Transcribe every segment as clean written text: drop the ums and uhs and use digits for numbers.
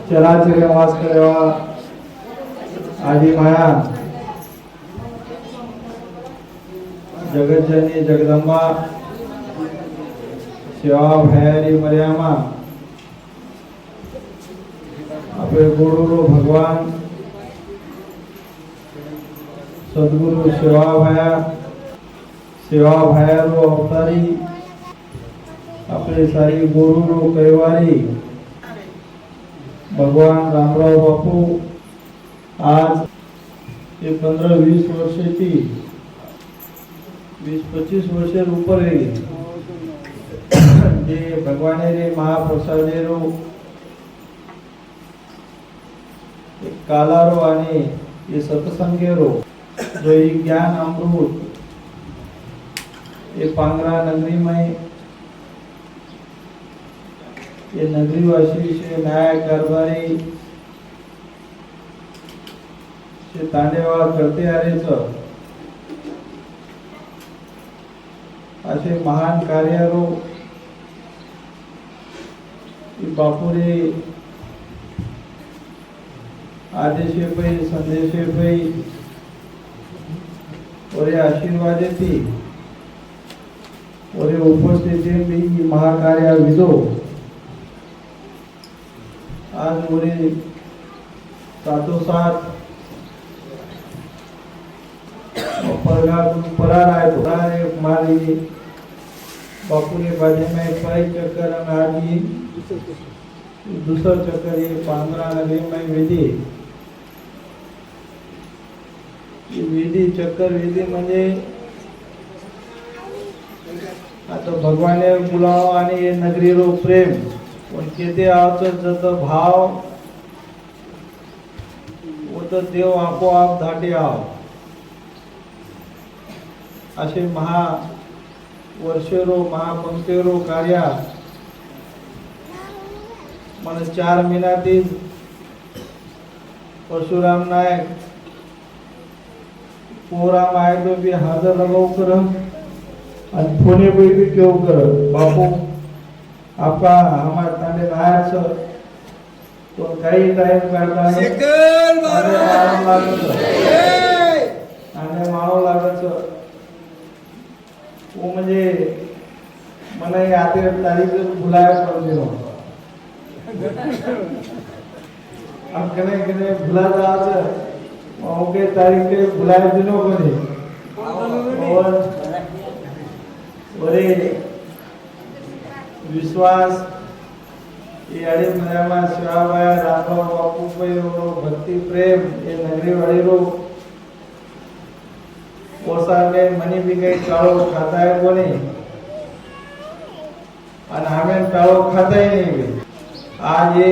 चराचर वास करेवा आदि माया जगतजननी जगदंबा सेवा भैरी मर्यामा अपने गुरु भगवान सदगुरु सेवा भैरो अवतारी अपने सारी गुरु कैवारी भगवान रामराव बापू आज ये 15-20 वर्ष थी 20-25 वर्ष ऊपर है जे भगवान रे महाप्रसाद रो कालारो आणि ये सत्संगेरो जो ये ज्ञान अमृत ये पांगरा नगरी में ये नगरीवासी से न्याय कारभारी से तांडेवा करते आ रहे असे महान कार्यारो बापुरे आदेशे पै संदेशे पै और आशीर्वाद थी और उपस्थिति भी महाकार्य विदो आज मुझे सातों साथ परार आए तो हमारी बापू के बाजे में पहले चक्कर में आज ही दूसरा चक्कर ये पांगरा नगरी में विधि चक्कर विधि म्हणजे आता भगवाने बुलाव आणि ये नगरी रो प्रेम पण ते आवचं जत भाव वो तो देव आपोआप धाटे आव असे महा वर्षेरो महापंक्तेरो कार्या मन 4 महिन्यातील परशुराम नायक पोराम आए तो भी हाजर लगाओ कर और फोने पे भी क्यों कर बापू आपका हमारे ताने नायक सर तो कई टाइम करता है आने मानो लागत सर वो मुझे मना ही आते तारीख भुलाया पड़ दियो अब कने कने भुला जाते ओके तारीख के भुलाए दिनों को नहीं और विश्वास ये अड़े मर्यामा शिवाबाई रामराव बापू पे भक्ति प्रेम ये नगरी वाली रो पोसा में मनी भी गई टाड़ो खाता है वो नहीं और हमें टाड़ो खाता ही नहीं भी आज ये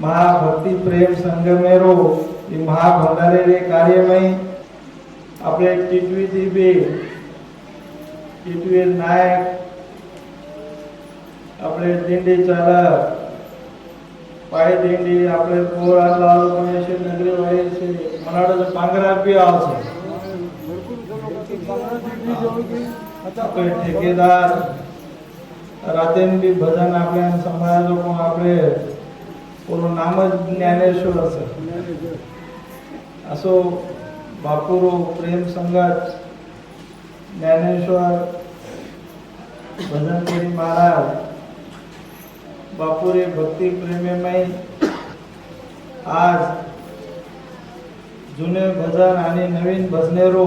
महाभक्ति प्रेम संगमेरो ये महाभंडारे रे कार्य में अपने टिटवी थी भी टिटवी नायक अपने दिंडी चालक पाय दिंडी अपने पोरा लाल गणेश नगरी वाले से मनाड़ा जो पांगरा भी आओ से अपने ठेकेदार रातेन भी भजन अपने समाजों को अपने कोनो नाम ज्ञानेश्वर असे असो बापुरो प्रेम संगत ज्ञानेश्वर भजन करी महाराज बापुरे भक्ति प्रेम में आज जुने भजन आणि नवीन भजनेरो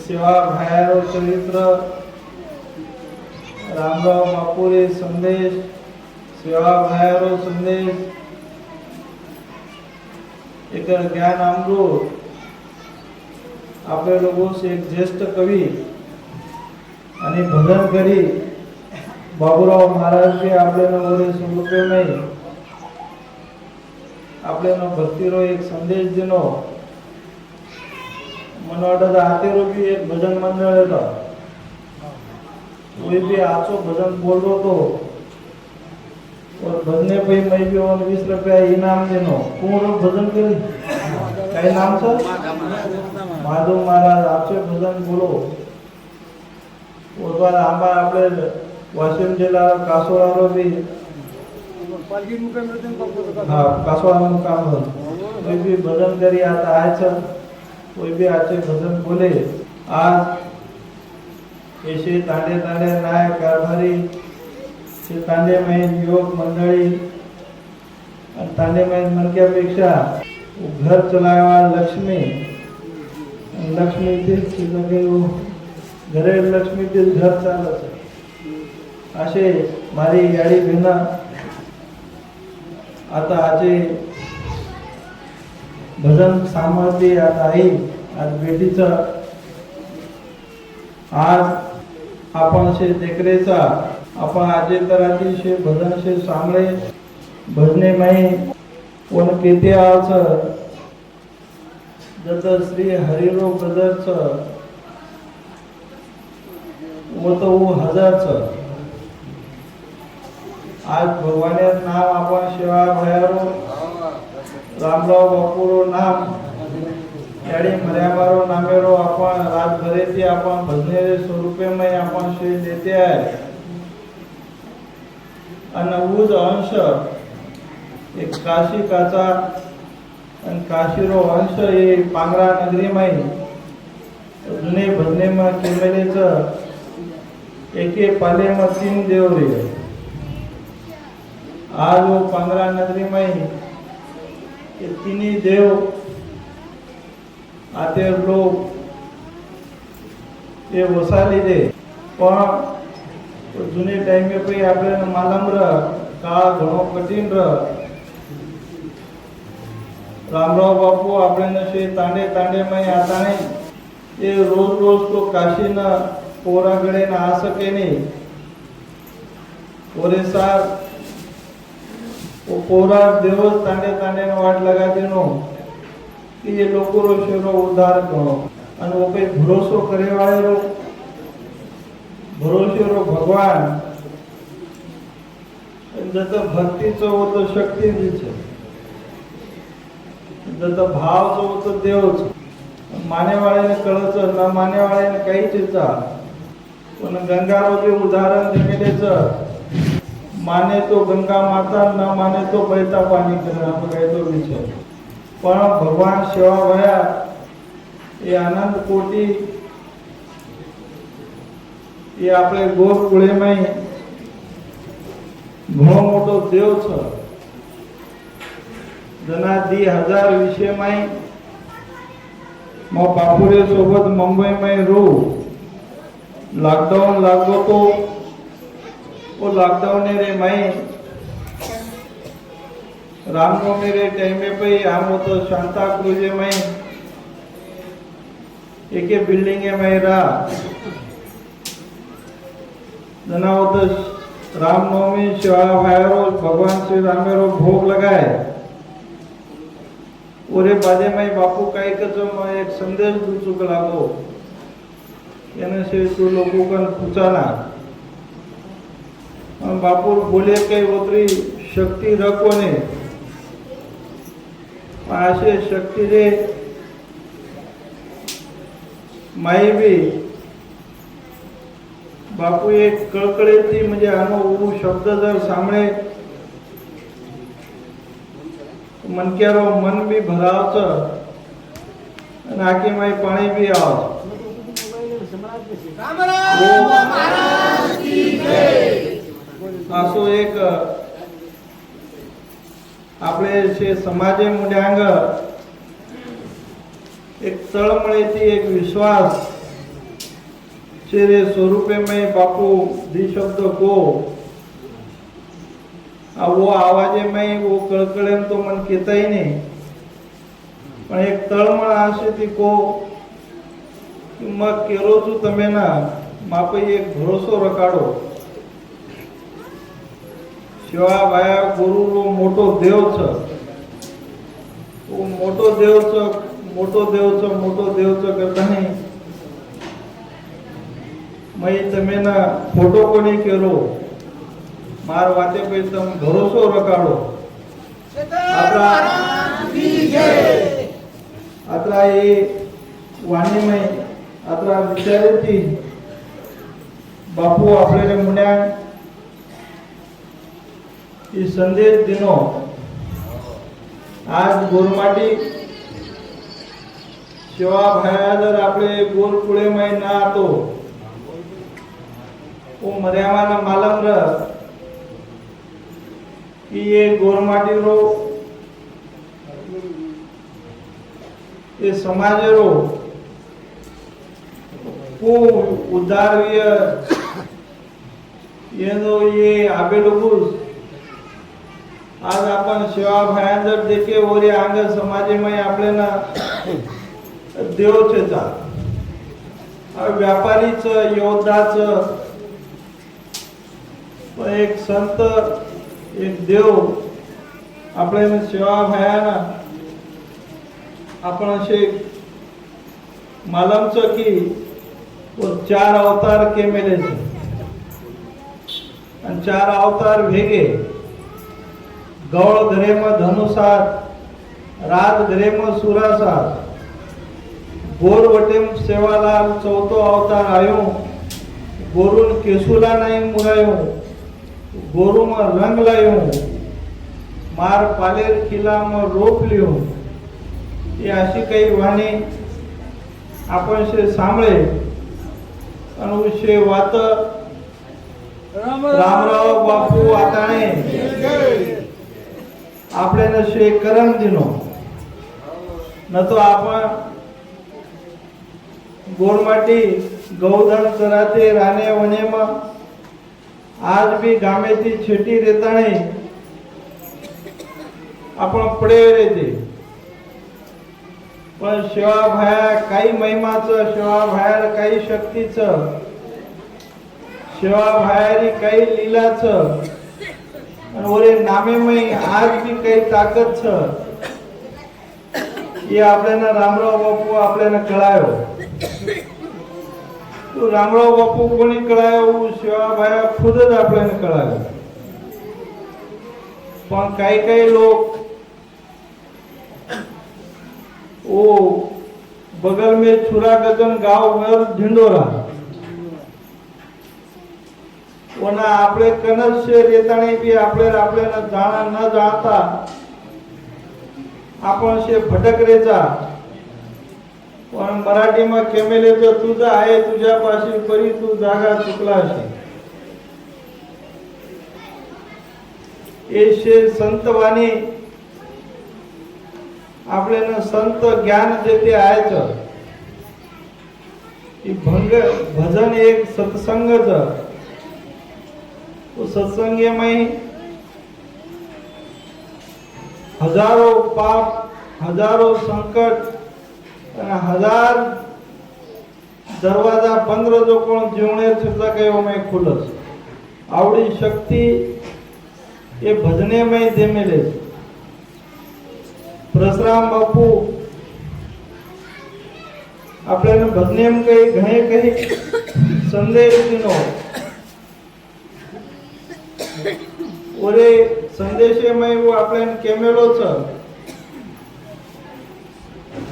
सेवा भायरो चरित्र रामराव बापुरे संदेश सेवा भायरो संदेश एक ज्ञान अमृत आपले लोगों से एक ज्येष्ठ कवि आणि भजन करी बाबूराव महाराज के आपले नवरे स्वरूपे में आपले न भक्तीरो एक संदेश दिनो मन वाटत हातेरो भी एक भजन मंडळ होता वो भी आचो भजन बोल रहा तो और भजने पे मैं भी 20 रुपया इनाम देनो कौन भजन करी काय नाम सर माधव महाराज आपसे भजन बोलो वो द्वारा आंबा आपले वाशिम जिल्हा कासोळारो भी पालखी मुकाम हाँ कासवाड़ा मुकाम हो कोई भी भजन करी आता है सर कोई भी अच्छे भजन बोले आज ऐसे तांडे तांडे नाय कारभारी से तांडे में युवक मंडळी तांडे में मनक्यापेक्षा घर चलावा लक्ष्मी लक्ष्मी घरे लक्ष्मी घर चालत असे मारी याडी भिन्न आता आजे भजन सामर्थ्य आता आहे आज भेटीचं आज आपण शे देखरेचा आपण आजे तर अतिशय भजन शे सांगळे भजने माई कोण केते आज जत श्री हरिरो ब्रदर्स वो तो वो हजारच आज भगवाने नाम आपण सेवा भयारो रामराव बापूरो नाम याडी मर्याबारो नामेरो आपण राजभरेती आपण भजनेरे स्वरूपेमय आपण श्री देते आहे आणि उज अंश एक काशी काचा आणि काशीरो अंश हे पांगरा नगरीमय जुने भजनेमा केलेलेच एके पालेमा 3 देवरे आज वो पांगरा नगरीमय ये तिन्ही देव आते लोग ये वसाली दे पण जुने टाइम में पे आपल्याला मालम काळ घणो कठीण रामराव बापू आपल्याला शे तांडे तांडे मय आता नाही ये रोज रोज तो काशी न पोराकडे ना आ सके नाही पोरे सार वो पोरा देवस तांडे तांडे वाट लगा देनो कि ये लोगों रो शेरो उद्धार करो और वो पे भरोसो करे वाले रो भरोसे रो भगवान जत भक्तीचो वो तो शक्ती दिचे जत भावचो वो तो देवच माने वाले ने कळच न माने वाले ने काही चिचा पण गंगारो जे उदाहरण दिलेच माने तो गंगा माता न माने तो बहता पानी करे आपण काय तो विचार पण भगवान सेवा भया ये आनंद कोटी ये आपले गोर कुळे में घणो मोटो देव छ जना 2000 विषय में मग बापुरे सोबत मुंबई में रो लॉकडाउन लागो तो वो लॉकडाउन रे माई रामनवमी रे टाइम में पे हम तो शांता क्रूज में एक बिल्डिंग में रहा जना हो तो रामनवमी शिवा भाईरो भगवान श्री रामेरो भोग लगाए ओरे बाजे में बापू काही कचो मैं एक संदेश दू चुक लागो याने से तो लोगों का पूछाना बापू बोले कई उतरी शक्ति रखो ने आशे शक्ति रे माई भी बापू एक कळकळेची म्हणजे अनु शब्द जर सामने मनक्यारो मन भी भरावच आणि आखी माई पाणी भी आव असो एक आपले शे समाजे मुड्यांग एक तळमळेची एक विश्वास चेरे स्वरूपे में बापू दी शब्द को वो आवाजे में वो कळकळे तो मन केता ही नहीं पण एक तळमळ आशे ती को मग केलो छु तमे ना मापे एक भरोसो रखाडो शिवा भाया गुरु रो मोटो देव छ वो मोटो देव छ करता नहीं मैं तमे ना फोटो कोणी केलो मार वाते पे तम भरोसो रखाडो आता ये वाणी में आता विचारे थी बापू आपले मुन्या ई संदेश दिनो आज गोरमाटी शिवा भाया जर आपले गोर पुढे मै ना तो वो मर्यामाना मालम र कि ये गोरमाटी रो ये समाज रो को उदारवीय ये आबे लोगुस आज आपण शिवा भाया जर देखे वरी अंग समाजे मै आपल्याला देवचेचा व्यापारीच योद्धाच एक संत एक देव आपल्याला शिवा भायाना आपण असे मालमच की वो 4 अवतार के मेले आणि 4 अवतार भेगे गौळ घरे में धनुसात रात घरे में सुरासात गोर वटेम सेवालाल 4थो अवतार आयो गोरून केसुला नाही मुरायो गोरू में रंग लायो मार पालेर किला में रोप लियो ये अशी काही वाणी आपण शे सांभळे आणि शे वात रामराव बापू वाटाणे आपल्याला शे करम दिनो न तो आपण गोरमाटी गौधन चराते राणे वने में आज भी गामे थी छेटी रेताणे आपण पडे रेते पण शिवा भाया काही महिमाचं शिवा भायाला काही शक्तीचं शिवा भायारी काही लीलाचं आणि वरे नामे में आज भी काही ताकद छ ये आपल्याला रामराव बापू आपल्याला कळायो तो रामराव बापू कोणी कळायो शिवा भाया खुदच आपल्याला कळायो पण काही लोक ओ बगल में छुरा गगन गाव वर ढिंडोरा वना आपले कनस से रेताणे भी आपल्याला जाणा न जाता आपण शे भटकरेचा पण मराठी में केमेले तर तुझा आहे तुझ्यापाशी परी तू जागा चुकला असे ये संतवाणी आपल्याला संत ज्ञान देते आहेच भंग भजन एक सत्संगच तो सत्संगे में हजारों पाप हजारों संकट हजार दरवाजा बंद जो कोण जीवने सुद्धा काही में खुलस आवडी शक्ती ये भजने में दे मिले परशुराम बापू आपल्याला भजने में काही संदेश दिनो ओरे संदेशे में वो आपल्याला केमेलो छ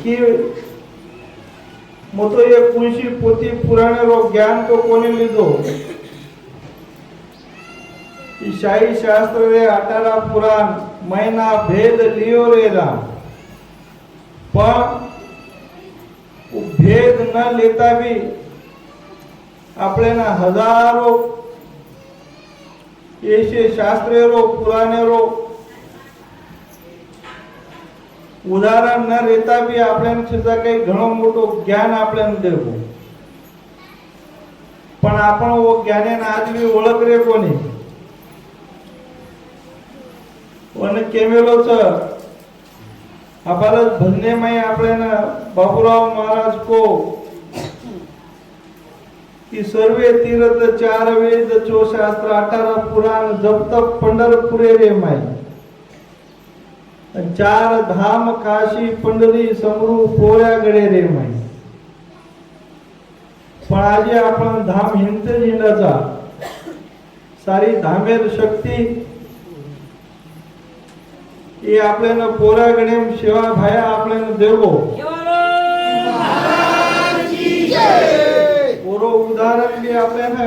कि मोतो ये कुंशी पोती पुराणे रो ज्ञान तो कोने लीधो शाही शास्त्र रे 18 पुराण महीना भेद लियो रे राम पण भेद न लेता भी आपल्याला हजारो ऐसे शास्त्रे रो पुराणे रो उदाहरण न રહેતા भी आपल्याला सुद्धा काही घणो मोठो ज्ञान आपल्याला देवो पण आपण वो ज्ञानेन आज भी ओळख रे कोणी वन केमेलो छ आपल्याला भजने में आपल्याला बाबूराव महाराज को कि सर्वे तीर्थ 4 वेद 4 शास्त्र 18 पुराण जब तक पंढरपुरे रे माई 4 धाम काशी पंढरी समरू पोऱ्या गडे रे माई पण आज आपण धाम हिंदते हिंडाचा सारी धामेर शक्ती ये आपल्याला पोऱ्या गडे शिवा भाया आपल्याला देवो पोरो उदाहरण भी आपल्याला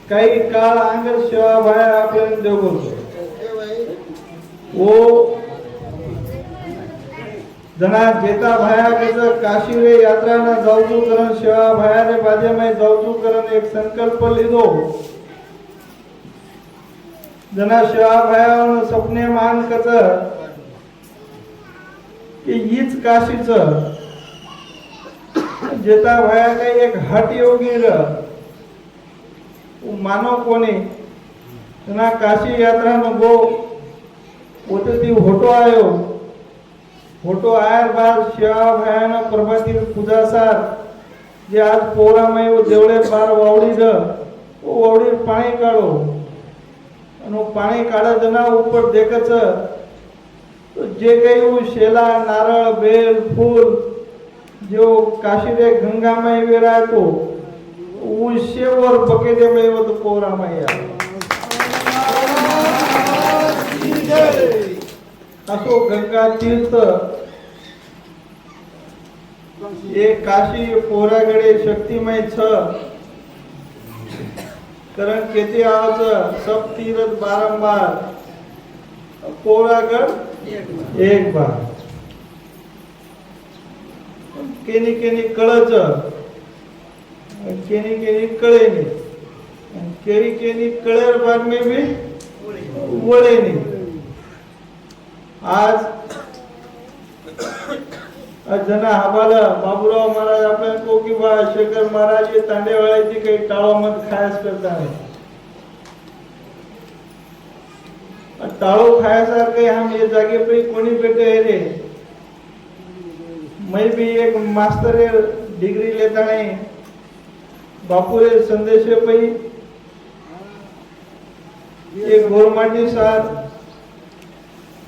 काही काळ आंगर सेवा भाया आपल्याला देव करतो वो जना जेता भाया कसं काशी रे यात्रा ना जाऊचू करण सेवा भाया रे बाजे में जाऊचू करण एक संकल्प लीधो जना सेवा भाया सपने मान कसं की हीच काशीचं जेता भाया काही एक हट योगी र मानो कोणी जना काशी यात्रा न गो होते ती फोटो आयो फोटो आयर बाद सेवा भयान प्रभाती पूजा सार जे आज पोरा में वो देवळे बार वावड़ी द वो वावड़ी पाणी काढो आणि वो पाणी काढा जना ऊपर देखच तो जे काही वो शेला नारळ बेल फूल जो काशी रे गंगा में वेरा तो उससे और बकेटे में वो तो पोरा में असो गंगा तीर्थ ये काशी पोरागडे शक्तिमय छ कारण केते आवच सब तीर्थ बारंबार पोरागड एक बार केनी केनी कळच केनी केनी कळे नहीं केनी केनी कळेर बाद में भी वळे नहीं आज जना हवाला बाबूराव महाराज आपल्याला को की बा शेखर महाराज ये तांडेवाळ्याची काही टाळो मत खायस करता नाही टाळो खायासारखे हम ये जागे पे कोणी बेटे है रे मैं भी एक मास्टर डिग्री लेता नहीं बापूरे संदेशे पे एक गोरमाटी साथ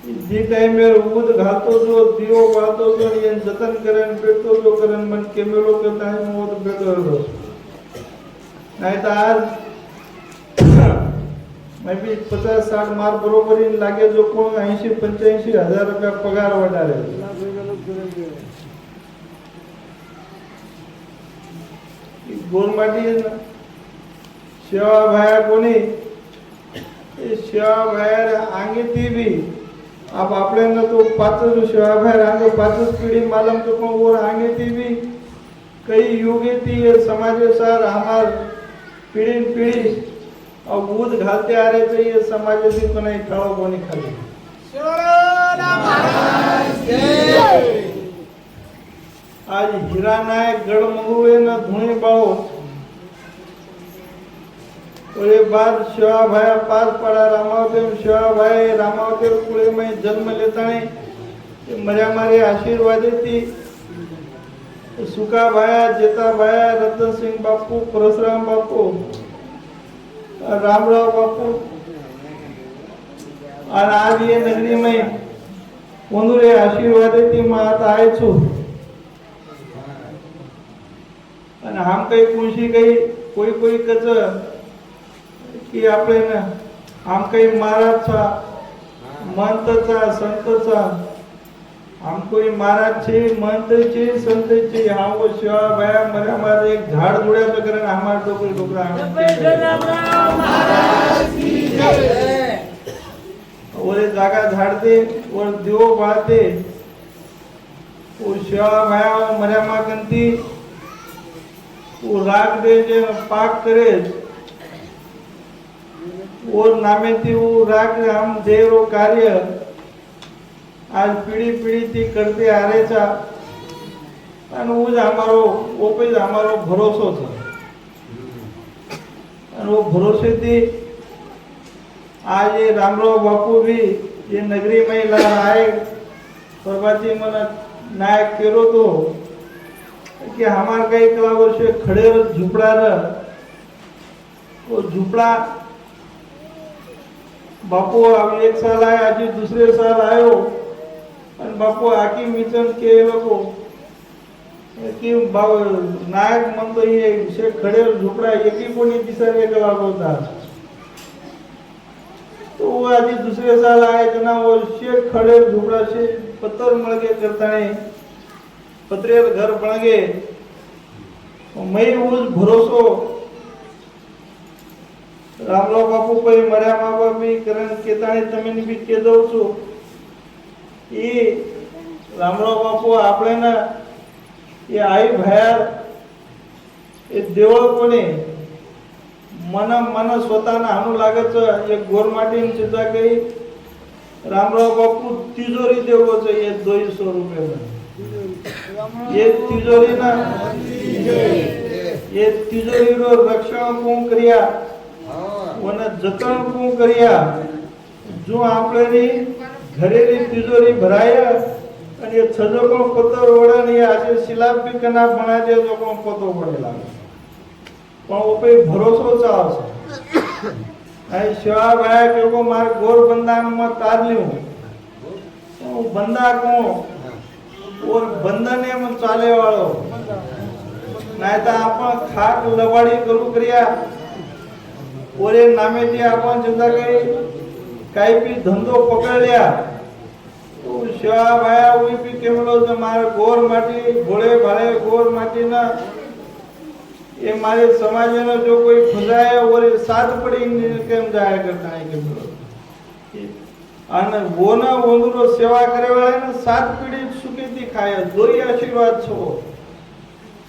जी टाइम में उद घातो जो दियो घातो जो ये जतन करन बेटो जो करन मन केमेलो के टाइम वो तो बेटो रो नहीं तो आज मैं भी 50-60 मार बरोबर ही लागे जो को 80-85 हजार रुपया पगार वडारे गोरमाटी सेवा भाया कोणी सेवा भाया आंगे ती भी अब आपल्याला तो पाचच सेवा बाहेर आंगे पाचच पिढी मालम तो पण वर आंगे ती भी कई युगे ती समाजे सार हमार पिढी पिढी अब दूध घालते आ रहे चाहिए समाजे ती पण नाही खाओ कोणी खाली आज हीरा नायक गढ़ महुए न धुणे बाळो और एक बार सेवा भाया पास पड़ा रामावती सेवा भाई रामावती कुड़े में जन्म लेता है मरिया मारे आशीर्वाद थी सुखा भाया जेता भाया रतन सिंह बापू परशुराम बापू रामराव बापू और आज ये नगरी में उन्होंने आशीर्वाद थी मैं आता आए छू और हम कहीं पूछी गई कोई कोई कच की आपल्याला आम काही महाराजचा महंतचा संतचा आम कोई महाराज छे महंत छे संत छे हा वो सेवा भाया मरा मारे एक झाड़ जुड़्या तो करन हमार डोकर डोकरा महाराज की जय और जागा झाड़ दे और दियो बाते वो सेवा भाया मरा मा कंती वो राग दे जे पाक करे और नामे थी वो राग हम देरो कार्य आज पीढ़ी पीढ़ी थी करते आ रहे था और वो हमारो वो पे हमारो भरोसा था और वो भरोसे थी आज ये रामराव बापू भी ये नगरी में ला आए प्रभाती मन नायक केरो तो कि हमार कई कला वर्षे खड़े झुपड़ा रह वो झुपड़ा बापू अब एक साल आए आज दूसरे साल आयो और बापू आकी मिचन के लोगो कि नायक मन तो ये से खड़े झुपड़ा एक ही कोणी दिसरे कला होता तो वो आज दूसरे साल आए जना वो से खड़े झुपड़ा से पत्थर मळगे करताने पत्रेर घर बनगे मैं उस भरोसो रामराव बापू पै मर्या मा बापी कारण केताणी તમે બી કે દઉં છું એ રામરાવ બાપુ આપણે ને એ आई बाहेर એ देवळ कोणी मन स्वतःना हाणू लागत एक गोरमाटीन चिजा काही रामराव बापू तिजोरी देवो છે એ 200 રૂપિયા ये तिजोरी ना ये तिजोरी रो रक्षण कोण કર્યા અને જતન કોણ કર્યા જો આપણી ઘરેની तिजोरी ભરાય અને એ છજો કોણ પત્તર વડે ને આજે શિલાપ બી કના બના દે તો કોણ પતો પડે લાગે પણ ઓપે ભરોસો ચાલશે આ સેવા ભાઈ કેવો માર ગોર બંધામાં તાર લ્યું બંધા કોણ और बंधने में चाले वालो नाही तर आपण खाक लवाडी करू करिया ओरे नामेची आपण जिंदा काही बी धंदो पकडल्या तो शिवा भाया उई बी केमलो तो मारे गोर माटी भोळे भाळे गोर माटी ना ये मारे समाज ने जो कोई खुदाए और साथ पड़ी केम जाया करता है केमलो અને વોના વંદરો સેવા કરે વાળા ને સાત પીઢી સુખી થી ખાય દોઈ આશીર્વાદ છો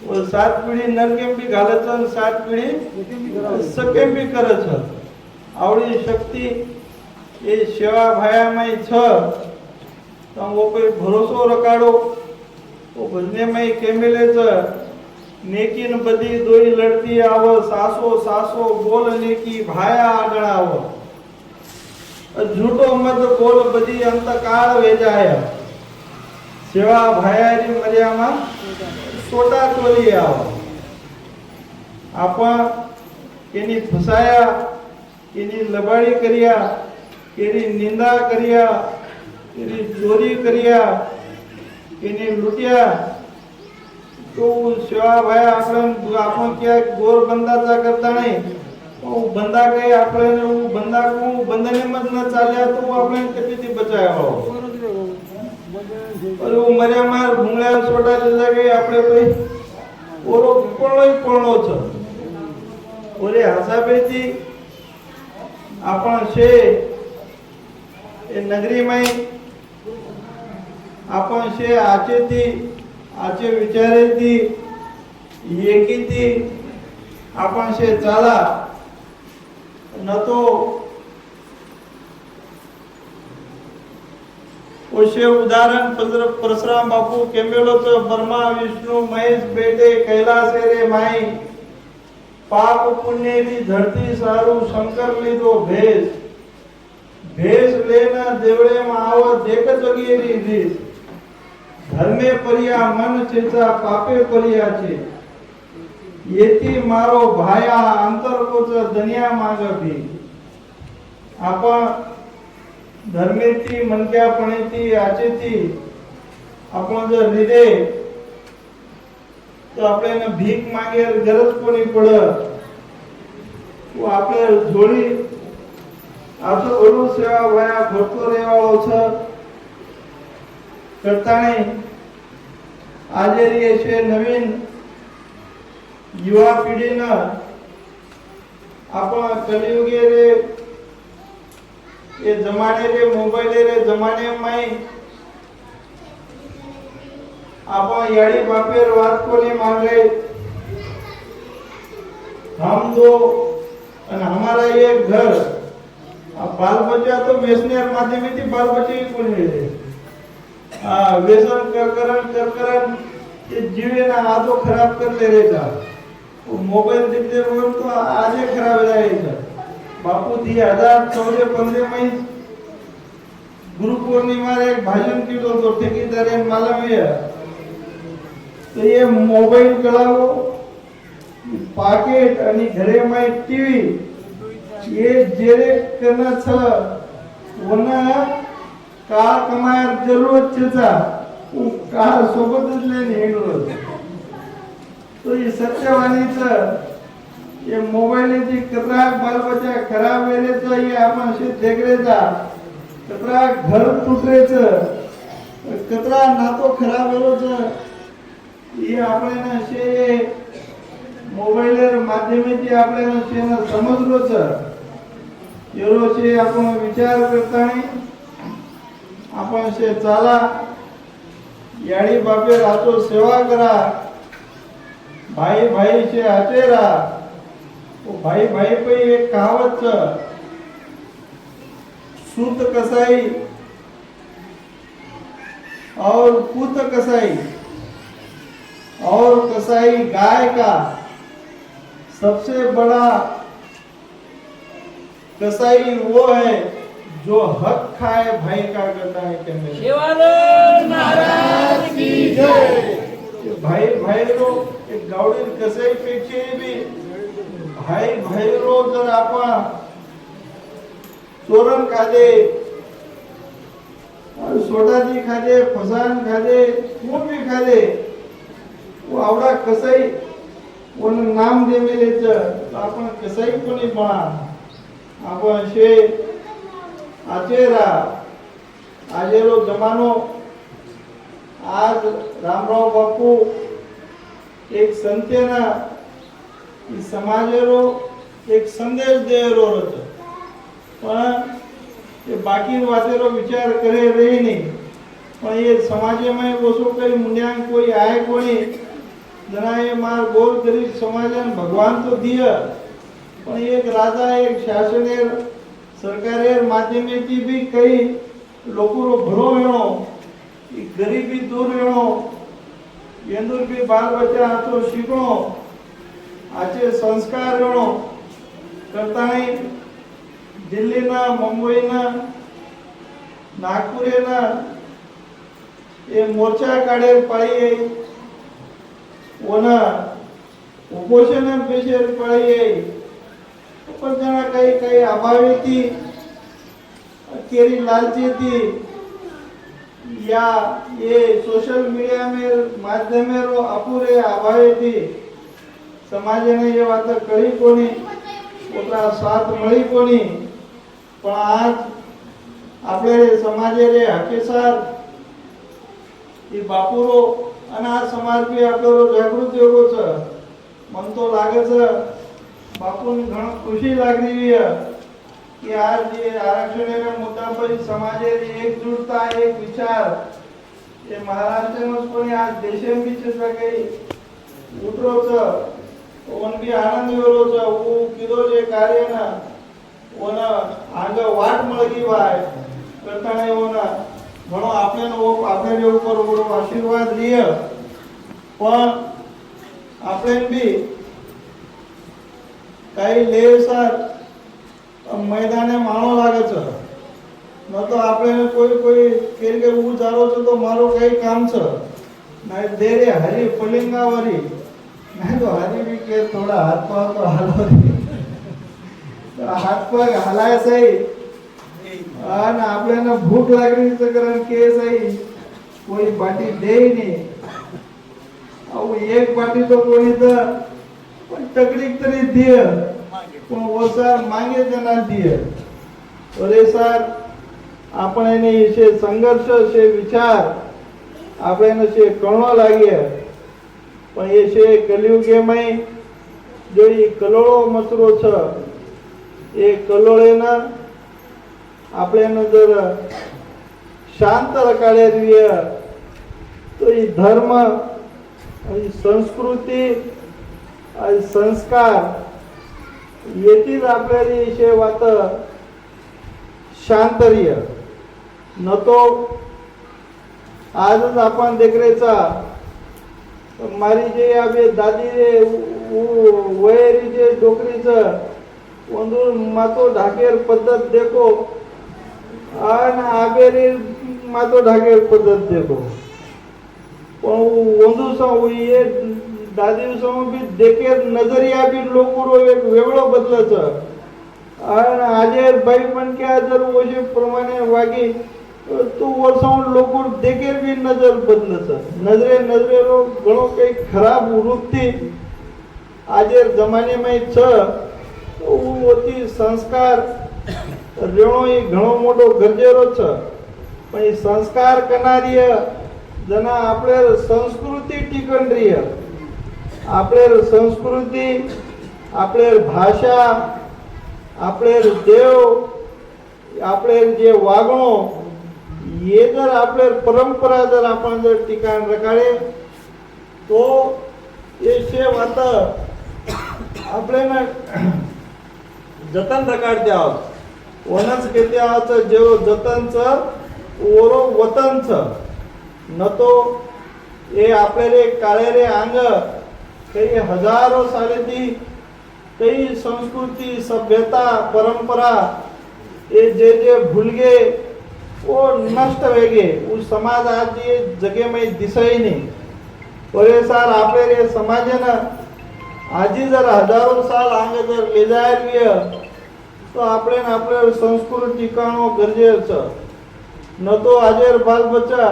और सात पीढ़ी नरकेम भी घाले छ सात पीढ़ी सकेम भी करे छ आवड़ी शक्ति ये सेवा भाया में छ तो वो कोई भरोसो रकाडो तो भजने में केमेले छ नेकी न बदी दोई लड़ती आव सासो सासो बोल नेकी भाया आगळ आव झूठो मत बोल बदी अंत काळ वेजाय सेवा भायारी मर्यामा सोटा तोली आव आपण केनी फसाया केनी लबाड़ी करिया केनी निंदा करिया केनी चोरी करिया केनी लुटिया तो सेवा भाया आपण क्या गोर बंदाचा करता नहीं वो बंदा कहीं आपने वो बंदा को बंधने मत न चालिया तो वो आपने किती बचाया हो और वो मर्या मार भूंगळ्या सोटा जजा गई आपले कोई ओरो पळो छ ओरे हसाबेती आपण शे ए नगरी में आपण शे आचे विचारेती एकीती आपण शे चाला न तो ओशे उदाहरण परशुराम बापू केमेलो तो ब्रह्मा विष्णु महेश बेटे कैलास रे माई पाप पुण्य री धरती सारू शंकर लीधो भेष लेना देवळे में आव देख जगेरी रीस धर्मे परिया मन चेचा पापे परिया छे येती मारो भाया अंतरकोच दुनिया मागभी आपण धर्मेती मनक्यापणेती आचेती आपण जर हृदय तो आपल्याला भीक मागे गरज कोणी पडत तो आपले जोडी आजो ओलो सेवा वया भरतो रेवाळो छ करताने आजेरी असे नवीन युवा पिढीनं आपण कलियुगे रे ये जमाने रे मोबाइल रे जमाने में आपण याडी बापेर बात कोनी मांगे हम दो और हमारा ये घर बाल बच्चा तो वेसनेर माध्यमेती बाल बच्चे कोण मिळते व्यसन करकरण ये जीवे ना आदो खराब कर ले रहेगा मोबाइल देखते वक्त तो आजे खराब रहेगा बापू 2014-15 में गुरु पूर्णिमा रे एक भाषण केलो तो ठेकेदार मालूम है तो ये मोबाइल कलावो पाकेट आणि घरे में टीवी ये जेरे करना छ वना का कमायर जरूरत छेचा का सोबतच लेने हेडलो तो ये सत्यवाणीचं ये मोबाइल जी कतरा बाल बच्चा खराब वेळेचं ये आपण शे देखरेचा कतरा घर तुटरेचं कतरा नातो खराब वेळेचं ये आपल्याला शे मोबाइलर माध्यमेची आपल्याला शे समजलोच एवढे आपण विचार करताना आपण शे चाला याडी बापे राहतो सेवा करा भाई भाई से आचेरा वो भाई भाई पे एक कहावत सूत कसाई और पूत कसाई और कसाई गाय का सबसे बड़ा कसाई वो है जो हक खाए भाई का कहता है कि मेरे शिवानंद महाराज की जय। भाई भाई रो एक गावडी कसाई पेक्षे बी भाई भाई रो जर आपण चोरण खादे सोडादी खादे फसान खादे खून भी खादे वो आवडा कसाई वन नाम दे मेलेच आपण कसाई कोणी बना आपण शे आचेरा आजेरो जमानो आज रामराव बापू एक संतेना समाजेरो एक संदेश देरो होतो पण ते बाकी वातेरो विचार करे रही नहीं पण ये समाजे में वसो कई मुंड्यांग कोई आए कोणी जना ये मार गोर गरीब समाजन भगवान तो दिया पण एक राजा एक शासनेर सरकारेर माध्यमेची भी कई लोकोरो भरो वेणो गरीबी दूर वेणो येंदूर भी बाल बच्चा हाथो शिकणो आचे संस्कार वेणो करताय दिल्ली ना मुंबई ना नागपुर ना ये मोर्चा काढे पाळी वना उपोषण पेशेर पाळी पण जना काही काही अभावी ती केरी लालची ती या ये सोशल मीडिया में माध्यम रो अपुरे अभावी थी समाज ने ये बात कही कोनी ओतरा साथ मळी कोनी पण आज आपले समाजे रे हकेसार ई बापुरो आणि आज समाज बी आपलो जागृत योगो छ मन तो लागे छ बापून घण खुशी लागली कि आज ये आरक्षण मुद्दा पर समाजे एकजुटता एक विचार ये महाराष्ट्र में कोणी आज देशे भी चेता काही उतरो छ ओन भी आनंद वेरो छ वो किदो जे कार्य ना ओन आग वाट मळगी वाय करताने ओन घणो आपले नो आपले ऊपर बडो आशीर्वाद लिय पण आपले भी काही लेसार मैदाने मानो लागे छ न तो आपने कोई कोई केल के ऊ जारो छ तो मारो काही काम छ नाही देरे हरी फलिंगावरी नाही तो हरी भी के थोड़ा हाथ पाव तो हालो तो हाथ पाव हलाय सही आणि आपल्याला भूक लागली तर कारण के सही कोई बाटी दे नहीं अब एक बाटी तो कोणी तर पण तकलीफ तरी दिय पण वो सर मांगे देना दिए और ये सर आपण એને છે સંઘર્ષ છે વિચાર આપણે છે કણો લાગે પણ એ છે કલિયુગેમાં જો એ કલોળો મસરો છે એ કલોળેના આપણે જર શાંત રખાડે રહીએ તો એ ધર્મ आणि संस्कृती आणि संस्कार येथील आपल्याला विषय वात शांतरिय न तो आजच आपण देखरेचा मारी जे आबे दादी रे वयरी जे डोकरीचं वंदूर मातो ढाकेर पद्धत देखो आणि आबेरी मातो ढाकेर पद्धत देखो पण वंदू सा ये दादी समोर भी देखेर नजरिया भी लोकोरो एक वेगळो बदलच आणि आजे बाई पण क्या जर ओशे प्रमाणे वागी तो वर्षाऊन लोकोर देखेर भी नजर बदलच नजरे नजरे रो घणो काही खराब वृत्ती आजे जमाने में छ तो ओती संस्कार रेणो ही घणो मोठो गरजेरो छ पण ही संस्कार करणारी जना आपले संस्कृती टिकन रही आपले संस्कृती आपले भाषा आपले देव आपले जे वागणो हे जर आपले परंपरा जर आपण जर ठिकाण रखाडे तो हे शेव आता आपल्याला जतन रखाडते आहोत वनच घेते आहोत जेव जतनचं ओरो वतनचं न तो हे आपल्याला काळेरे अंग काही हजारो सालेची काही संस्कृती सभ्यता परंपरा ये जे भूल गए वो नष्ट हो गए वो समाज आज ये जगह में दिसा ही नहीं और ये साल आपले समाज है ना आज ही जर हजारों साल आगे जर ले जाए तो आपले संस्कृती ठिकाणों गरजेचं न तो आजेर बाल बच्चा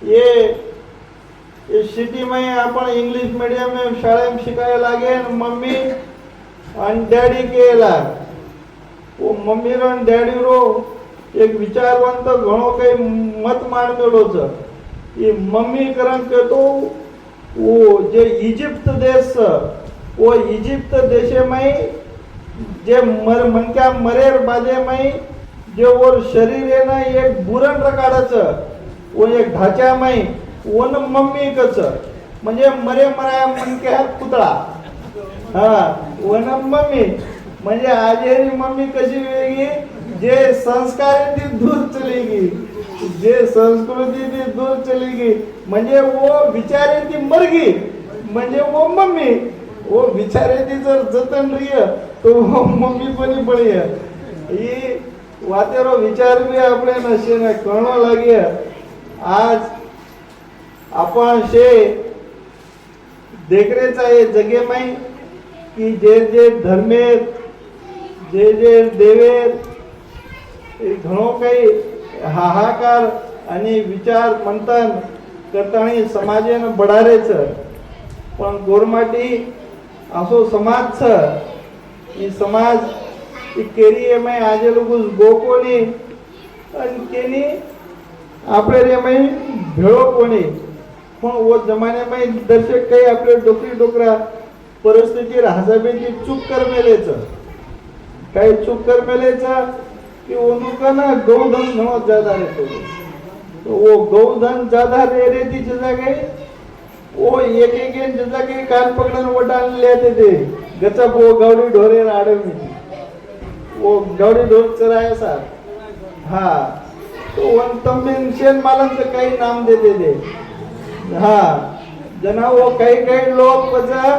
ये सिटी में अपन इंग्लिश मीडियम में शाळा में शिकाय लागे मम्मी आणि डॅडी केला वो मम्मी रो आणि डॅडी रो एक विचारवंत घणो काही मत मांडलेलो छ ये मम्मी करन के तो वो जे इजिप्त देश वो इजिप्त देशे में जे मनक्या मरेर बाजे में जे वो शरीर है ना एक बुरण रकाडाचं वो एक ढाच्या में वन मम्मी कच म्हणजे मरे मराया मनक्या पुतळा हा वन मम्मी म्हणजे आजेरी मम्मी कशी वेगळी जे संस्कार ती दूर चली गई जे संस्कृती ती दूर चली गई म्हणजे वो विचारे ती मरगी म्हणजे वो मम्मी वो विचारे ती जर जतन रही तो वो मम्मी बनी पड़ी है ये वातेरो विचार भी आपले नशे न कळणो लागे आज आपण शे देखरेचा ये जगे में की जे जे धर्मेर जे जे देवेर घणो काही हाहाकार आणि विचार मंथन करताना समाजेनं बढारेच पण गोरमाटी असो समाज छ ई समाज ई केरी में आजे लोग गोकोनी आणि केनी आपले रे में भेळो कोणी पण वो जमाने में दर्शक काही आपले डोकरी डोकरा परिस्थिती राहजाबेची चूक कर मेलेच काही चूक कर मेलेच कि उनको ना गौधन बहुत ज्यादा रहते थे तो वो गौधन ज्यादा रह थी जैसा के वो एक जैसा के कान पकड़न वो डाल लेते थे गचप वो गौड़ी ढोरे आड़े में वो गौड़ी ढोर चराया साहब हाँ तो वन तमिन शेन मालन से कई नाम देते थे हाँ जना वो कई लोग बचा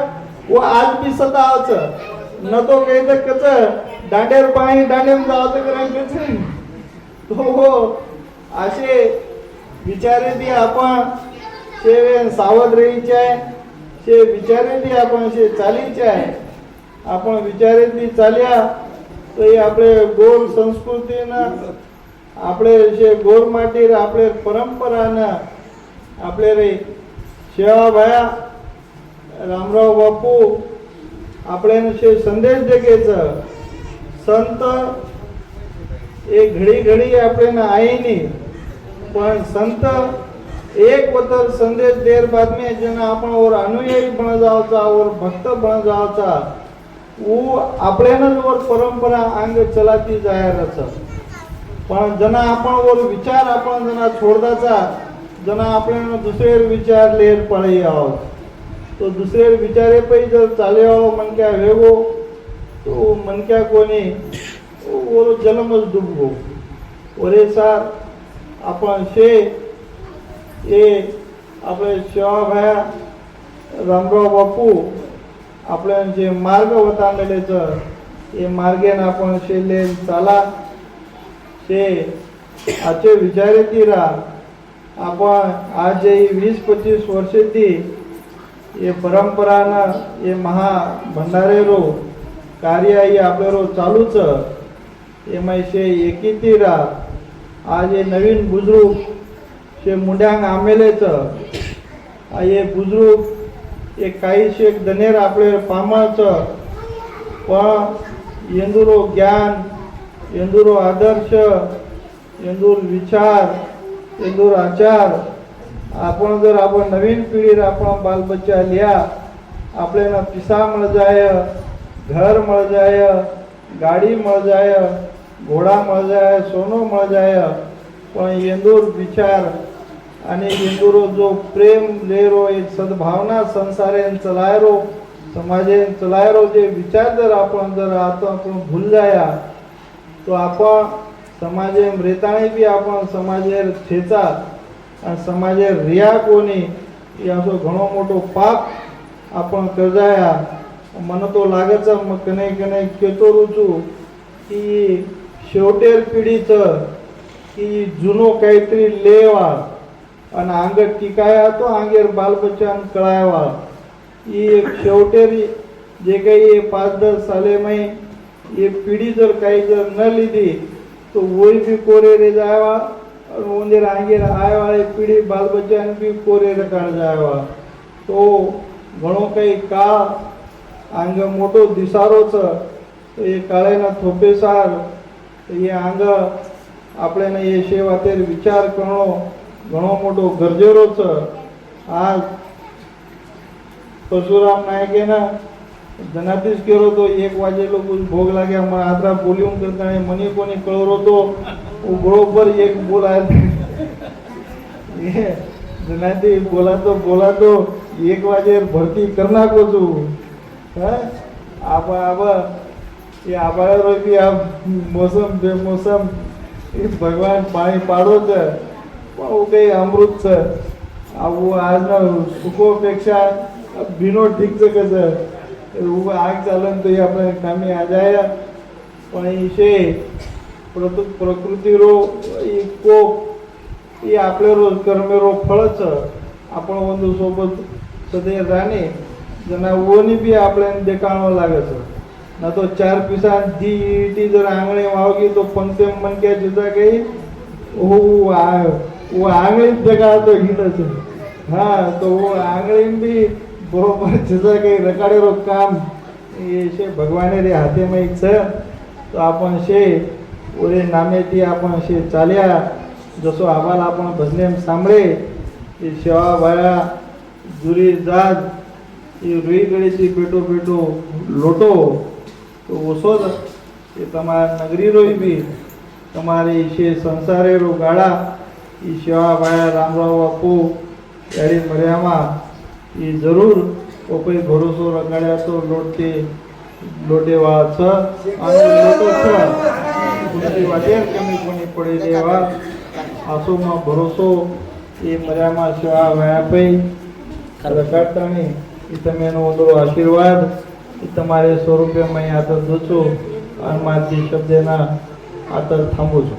वो आज भी सतावच न तो कहते कच दांडेर पाणी दांडेम जावचं करायचं तो हो असे विचारे ती आपण शे सावध रहीचे आहे शे विचारे ती आपण शे चालीचे आहे आपण विचारे ती चाल्या तो हे आपले गोर संस्कृतीनं आपले शे गोर माटीर आपले परंपरानं आपले रे शेवाभाया रामराव बापू आपले शे संदेश देखेचं संत एक घड़ी घड़ी अपने ना आई नहीं पर संत एक वतर संदेश देर बाद में जना आपण और अनुयायी बन जावचा और भक्त बन जावचा वो आपले और परंपरा अंग चलाती जायरच पण जना आपण और विचार आपण जना छोड़दाचा जना आपल्याला दुसरे विचार लेर पळे आहोत तो दुसरे विचारे पै जर चाले आहो मन क्या वेगो तो मन क्या कोणी वो जन्मच डुबगो ओरे सार आपण शे ये आपले शिवाभाया रामराव बापू आपल्या जे मार्ग वतांगलेच ये मार्गेन आपण शेले चाला शे आचे विचारे तीरा आपण आज 20-25 वर्षे ती ये परंपराना ये महा भंडारे रो कार्य ये आपले रो चालूच ये मैशे एकीतीरा आज ये नवीन बुजुर्ग शे मुंड्यांग आमेलेच ये बुजुर्ग ये काही शेक दनेर आपले पामच पण येंदुरो ज्ञान येंदुरो आदर्श येंदुर विचार येंदुर आचार आपण जर आपण नवीन पिढीर आपण बाल बच्चा लिया आपल्याला पिसा मिळ जाय घर मिळ जाय ગાડી મળ જાય, ઘોડા મળ જાય, સોનું મળ જાય, પણ એંદુર વિચાર અને એંદુરો જો પ્રેમ લેરો એ સદભાવના સંસારે ચલાયરો સમાજે ચલાયરો જે વિચાર જर आपण जर आता आपण भूल जाया तो आपण समाजे रेताणी बी आपण समाजे ठेचा आणि समाजे रिया कोणी એ આસો ઘણો મોટો પાપ आपण કરજાયા. મને તો લાગે છે કને કને કહેતો રહું છું की शेवटेर पिढीचं की जुनो काहीतरी लेवा आणि अंग टिकाया तो अंगेर बालबच्चान कळायवा ही शेवटेरी जे काही 5-10 साले में ये पिढी जर काही जर न लीधी तो वही भी कोरे रे जावा और उंदर आंगेर आय वाली पिढी बालबच्चान भी कोरे रकाळ जावा. तो घणो काही काळ अंग मोटो दिसारो छ तो ये काळेना थोपेसार ये अंग आपल्याला ये शेवातेर विचार करणो घणो मोटो गरजेरो छ. आज परशुराम नायकेना जनादेश केलो तो 1 वाजे लोक भोग लाग्या मग आत्रा बोलिवून करताना मनी कोणी कळवरो तो बरोबर एक बोलाय जनादेश बोलातो 1 वाजे भरती करना को तू आबा ये आबाळो बी आ मौसम बेमौसम ये भगवान पाणी पाडो छ पण वो काही अमृत छ. वो आज ना सुखोपेक्षा बिनो ठीक छ कसं आग चालन तो आपल्या कामी आ जाया पण इशे प्रकृती रो को ये आपले रोज कर्मे रो फळच आपण ಒಂದು सोबत सदैव राणे जना ओनी बी आपल्याला देखाणो लागे छ ना तो 4 पिसा दी ईटी जर आंगणे वावगी तो पंते मन के जुदा गई वो आंगणी देखा तो हिलच हाँ तो वो आंगणी भी बरोबर जुदा गई रकाडे रो काम ये शे भगवाने रे हाथे में एक छ. तो आपण शे ओरे नामे ती आपण शे चाल्या जसो आवाल आपण भजने सांभळे ये शेवा बाळा जुरी जात ये रुई गळीची बेटो बेटो लोटो तो ओसो ये તમારા નગરી રોઈ બી તમારે ઈશે સંસારે રો ગાળા ઈ સેવા બાળા રામરાવ બાપુ ત્યારે મર્યામાં એ જરૂર કોઈ ભરોસો રગાડ્યા તો લોટેવા છ અને લોટો છ કોની વાટેર કમી કોની પડી દેવા આસોમાં ભરોસો એ મર્યામાં સેવા વાયા પઈ રગાડતાની એ તમે એનો આશીર્વાદ તમારે 100 રૂપિયા માં આદર દો છો અને મારી શબ્દના આદર થાંભું છું.